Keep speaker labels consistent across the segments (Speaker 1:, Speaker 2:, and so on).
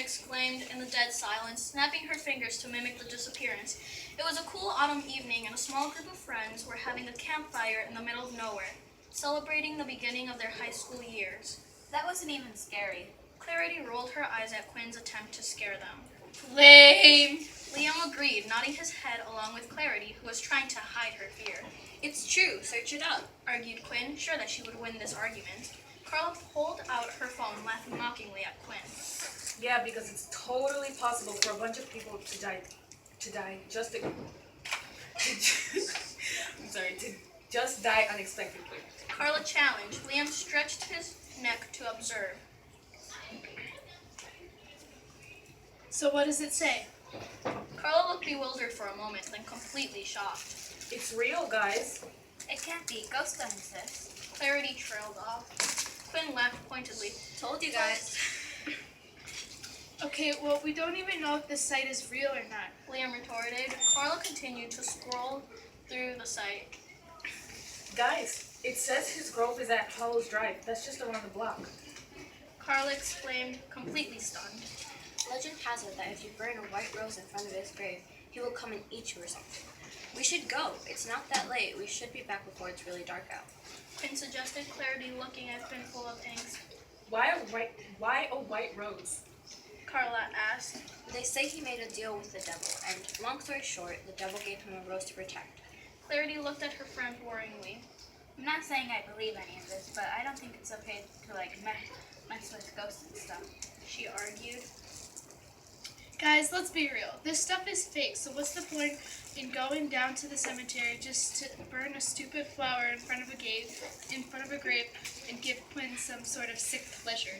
Speaker 1: exclaimed in the dead silence, snapping her fingers to mimic the disappearance. It was a cool autumn evening, and a small group of friends were having a campfire in the middle of nowhere, celebrating the beginning of their high school years.
Speaker 2: That wasn't even scary.
Speaker 1: Clarity rolled her eyes at Quinn's attempt to scare them.
Speaker 3: Lame.
Speaker 1: Liam agreed, nodding his head along with Clarity, who was trying to hide her fear.
Speaker 2: It's true. Search it up.
Speaker 1: Argued Quinn, sure that she would win this argument. Carla pulled out her phone, laughing mockingly at Quinn.
Speaker 4: Yeah, because it's totally possible for a bunch of people to die just to just die unexpectedly.
Speaker 1: Carla challenged. Liam stretched his neck to observe.
Speaker 3: So what does it say?
Speaker 1: Carla looked bewildered for a moment, then completely shocked.
Speaker 4: It's real, guys.
Speaker 2: It can't be. Ghosts don't exist.
Speaker 1: Clarity trailed off. Quinn laughed pointedly.
Speaker 2: Told you guys.
Speaker 3: Okay, well, we don't even know if this site is real or not.
Speaker 1: Liam retorted. Carla continued to scroll through the site.
Speaker 4: Guys, it says his grove is at Hollows Drive. That's just around the block.
Speaker 1: Carla exclaimed, completely stunned.
Speaker 2: Legend has it that if you burn a white rose in front of his grave, he will come and eat you or something. We should go. It's not that late. We should be back before it's really dark out.
Speaker 1: Quinn suggested, Clarity looking at Quinn full of angst.
Speaker 4: Why a white rose?
Speaker 1: Carla asked.
Speaker 2: They say he made a deal with the devil, and long story short, the devil gave him a rose to protect.
Speaker 1: Clarity looked at her friend worryingly.
Speaker 2: I'm not saying I believe any of this, but I don't think it's okay to mess with ghosts and stuff.
Speaker 1: She argued.
Speaker 3: Guys, let's be real. This stuff is fake, so what's the point in going down to the cemetery just to burn a stupid flower in front of a grave, and give Quinn some sort of sick pleasure?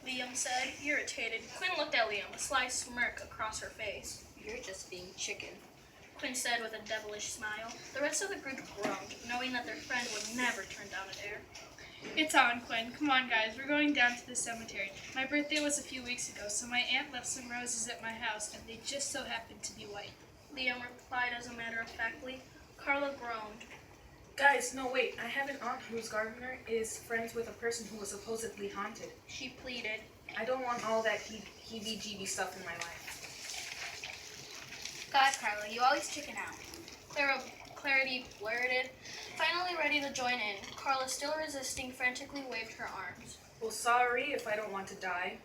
Speaker 1: Liam said, irritated. Quinn looked at Liam, a sly smirk across her face.
Speaker 2: You're just being chicken.
Speaker 1: Quinn said with a devilish smile. The rest of the group groaned, knowing that their friend would never turn down a dare.
Speaker 3: It's on, Quinn. Come on, guys. We're going down to the cemetery. My birthday was a few weeks ago, so my aunt left some roses at my house, and they just so happened to be white.
Speaker 1: Liam replied as a matter of factly. Carla groaned.
Speaker 4: Guys, no wait. I have an aunt whose gardener is friends with a person who was supposedly haunted.
Speaker 1: She pleaded.
Speaker 4: I don't want all that heebie-jeebie stuff in my life.
Speaker 2: God, Carla, you always chicken out.
Speaker 1: Clarity blurted, finally ready to join in. Carla, still resisting, frantically waved her arms.
Speaker 4: Well, sorry if I don't want to die.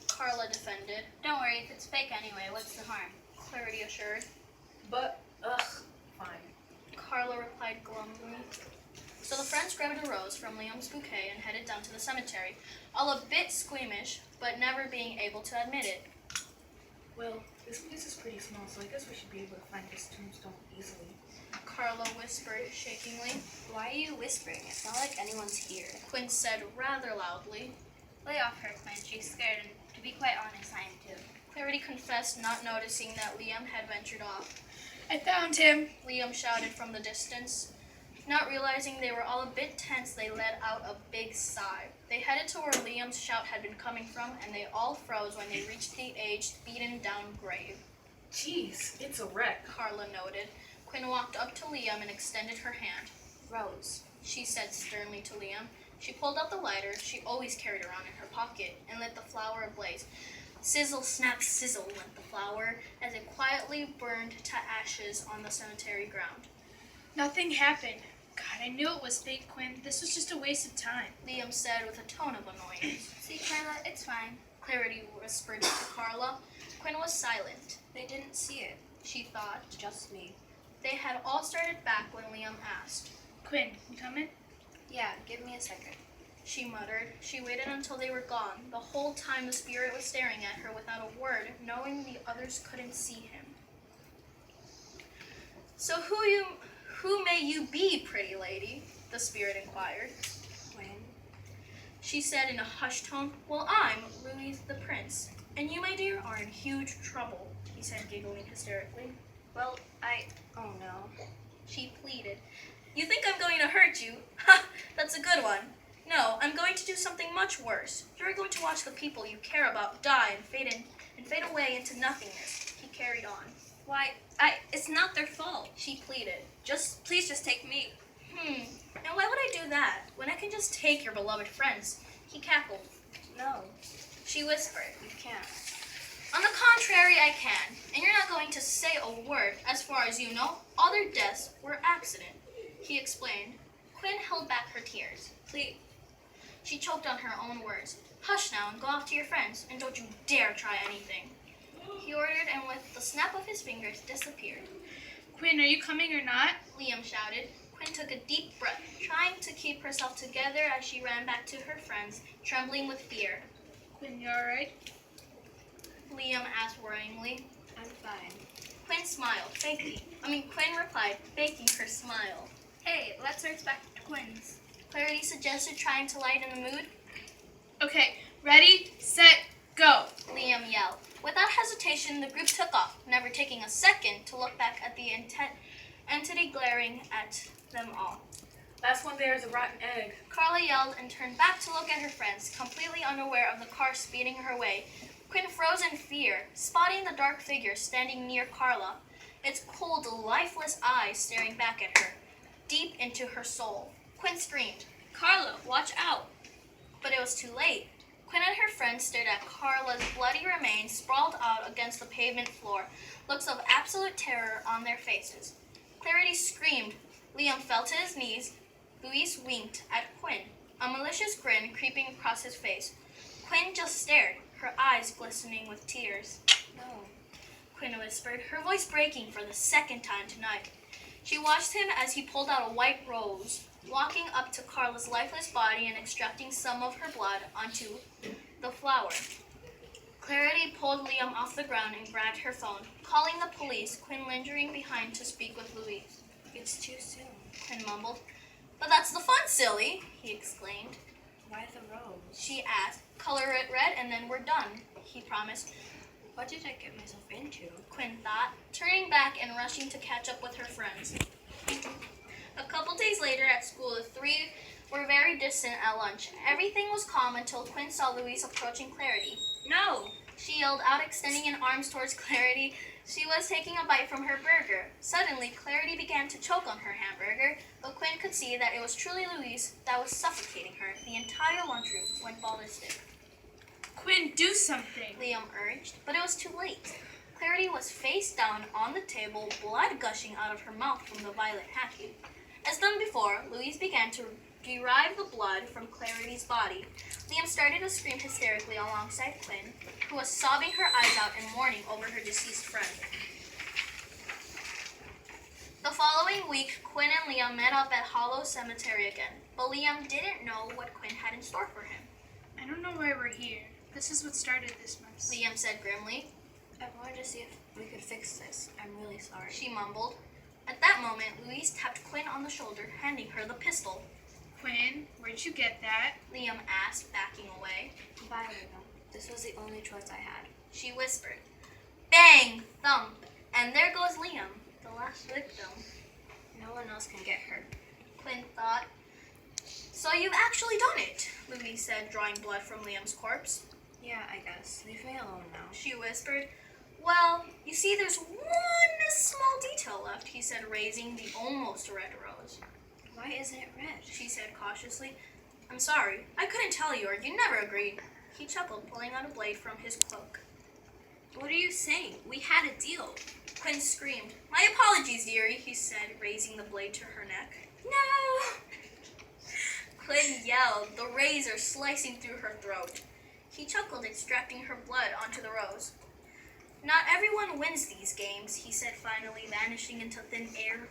Speaker 1: Carla defended.
Speaker 2: Don't worry, if it's fake anyway, what's the harm?
Speaker 1: Clarity assured.
Speaker 4: But, fine.
Speaker 1: Carla replied glumly. So the friends grabbed a rose from Liam's bouquet and headed down to the cemetery, all a bit squeamish, but never being able to admit it.
Speaker 4: Well, this place is pretty small, so I guess we should be able to find this tombstone easily.
Speaker 1: Carla whispered shakingly.
Speaker 2: Why are you whispering? It's not like anyone's here.
Speaker 1: Quinn said rather loudly.
Speaker 2: Lay off her, Quinn. She's scared, and to be quite honest, I am too.
Speaker 1: Clarity confessed, not noticing that Liam had ventured off.
Speaker 3: I found him.
Speaker 1: Liam shouted from the distance. Not realizing they were all a bit tense, they let out a big sigh. They headed to where Liam's shout had been coming from, and they all froze when they reached the aged, beaten-down grave.
Speaker 4: Jeez, it's a wreck.
Speaker 1: Carla noted. Quinn walked up to Liam and extended her hand.
Speaker 2: Rose,
Speaker 1: She said sternly to Liam. She pulled out the lighter she always carried around in her pocket and lit the flower ablaze. Sizzle, snap, sizzle went the flower as it quietly burned to ashes on the cemetery ground.
Speaker 3: Nothing happened. God, I knew it was fake, Quinn. This was just a waste of time.
Speaker 1: Liam said with a tone of annoyance.
Speaker 2: see, Carla, it's fine.
Speaker 1: Clarity whispered to Carla. Quinn was silent.
Speaker 2: They didn't see it.
Speaker 1: She thought.
Speaker 2: Just me.
Speaker 1: They had all started back when Liam asked.
Speaker 3: Quinn, you coming?
Speaker 2: Yeah, give me a second.
Speaker 1: She muttered. She waited until they were gone. The whole time the spirit was staring at her without a word, knowing the others couldn't see him. So who may you be, pretty lady? The spirit inquired.
Speaker 2: Quinn?
Speaker 1: She said in a hushed tone, well, I'm Louis the Prince, and you, my dear, are in huge trouble, he said, giggling hysterically.
Speaker 2: Well, oh no.
Speaker 1: She pleaded. You think I'm going to hurt you? Ha! That's a good one. No, I'm going to do something much worse. You're going to watch the people you care about die and fade away into nothingness. He carried on.
Speaker 2: Why, it's not their fault.
Speaker 1: She pleaded.
Speaker 2: Please just take me.
Speaker 1: And why would I do that, when I can just take your beloved friends? He cackled.
Speaker 2: No,
Speaker 1: She whispered.
Speaker 2: you can't.
Speaker 1: On the contrary, I can. And you're not going to say a word. As far as you know, all their deaths were accident, he explained. Quinn held back her tears. Please. She choked on her own words. Hush now and go off to your friends, and don't you dare try anything. He ordered and with the snap of his fingers disappeared.
Speaker 3: Quinn, are you coming or not?
Speaker 1: Liam shouted. Quinn took a deep breath, trying to keep herself together as she ran back to her friends, trembling with fear.
Speaker 3: Quinn, you alright?
Speaker 1: Liam asked worryingly.
Speaker 2: I'm fine.
Speaker 1: Quinn replied, faking her smile.
Speaker 5: Hey, let's search back to Quinn's.
Speaker 1: Clarity suggested, trying to lighten the mood.
Speaker 3: Okay, ready, set, go.
Speaker 1: Liam yelled. Without hesitation, the group took off, never taking a second to look back at the entity glaring at them all.
Speaker 4: That's when there's a rotten egg.
Speaker 1: Carla yelled and turned back to look at her friends, completely unaware of the car speeding her way. Quinn froze in fear, spotting the dark figure standing near Carla, its cold, lifeless eyes staring back at her, deep into her soul. Quinn screamed,
Speaker 2: Carla, watch out!
Speaker 1: but it was too late. Quinn and her friends stared at Carla's bloody remains sprawled out against the pavement floor, looks of absolute terror on their faces. Clarity screamed. Liam fell to his knees. Louise winked at Quinn, a malicious grin creeping across his face. Quinn just stared, her eyes glistening with tears.
Speaker 2: No.
Speaker 1: Quinn whispered, her voice breaking for the second time tonight. She watched him as he pulled out a white rose, walking up to Carla's lifeless body and extracting some of her blood onto the flower. Clarity pulled Liam off the ground and grabbed her phone, calling the police, Quinn lingering behind to speak with Louise.
Speaker 2: It's too soon.
Speaker 1: Quinn mumbled. But that's the fun, silly, he exclaimed.
Speaker 2: Why the rose?
Speaker 1: She asked. Color it red and then we're done, he promised.
Speaker 2: What did I get myself into?
Speaker 1: Quinn thought, turning back and rushing to catch up with her friends. A couple days later at school, the three were very distant at lunch. Everything was calm until Quinn saw Louise approaching Clarity.
Speaker 2: No!
Speaker 1: She yelled out, extending an arm towards Clarity. She was taking a bite from her burger. Suddenly, Clarity began to choke on her hamburger, but Quinn could see that it was truly Louise that was suffocating her. The entire lunchroom went ballistic.
Speaker 3: Quinn, do something.
Speaker 1: Liam urged, but it was too late. Clarity was face down on the table, blood gushing out of her mouth from the violet hacking. As done before, Louise began to derive the blood from Clarity's body. Liam started to scream hysterically alongside Quinn, who was sobbing her eyes out in mourning over her deceased friend. The following week, Quinn and Liam met up at Hollow Cemetery again, but Liam didn't know what Quinn had in store for him.
Speaker 3: I don't know why we're here. This is what started this mess.
Speaker 1: Liam said grimly.
Speaker 2: I wanted to see if we could fix this. I'm really sorry.
Speaker 1: She mumbled. At that moment, Louise tapped Quinn on the shoulder, handing her the pistol.
Speaker 3: Quinn, where'd you get that?
Speaker 1: Liam asked, backing away.
Speaker 2: Bye, Egan. This was the only choice I had.
Speaker 1: She whispered. Bang! Thump! And there goes Liam, the last victim.
Speaker 2: No one else can get hurt.
Speaker 1: Quinn thought. So you've actually done it, Louise said, drawing blood from Liam's corpse.
Speaker 2: Yeah, I guess. Leave me alone now.
Speaker 1: She whispered. Well, you see, there's one small detail left, he said, raising the almost red rose.
Speaker 2: Why isn't it red?
Speaker 1: She said cautiously. I'm sorry, I couldn't tell you, or you never agreed. He chuckled, pulling out a blade from his cloak.
Speaker 2: What are you saying? We had a deal.
Speaker 1: Quinn screamed. My apologies, dearie, he said, raising the blade to her neck.
Speaker 2: No!
Speaker 1: Quinn yelled, the razor slicing through her throat. He chuckled, extracting her blood onto the rose. Not everyone wins these games, he said, finally vanishing into thin air.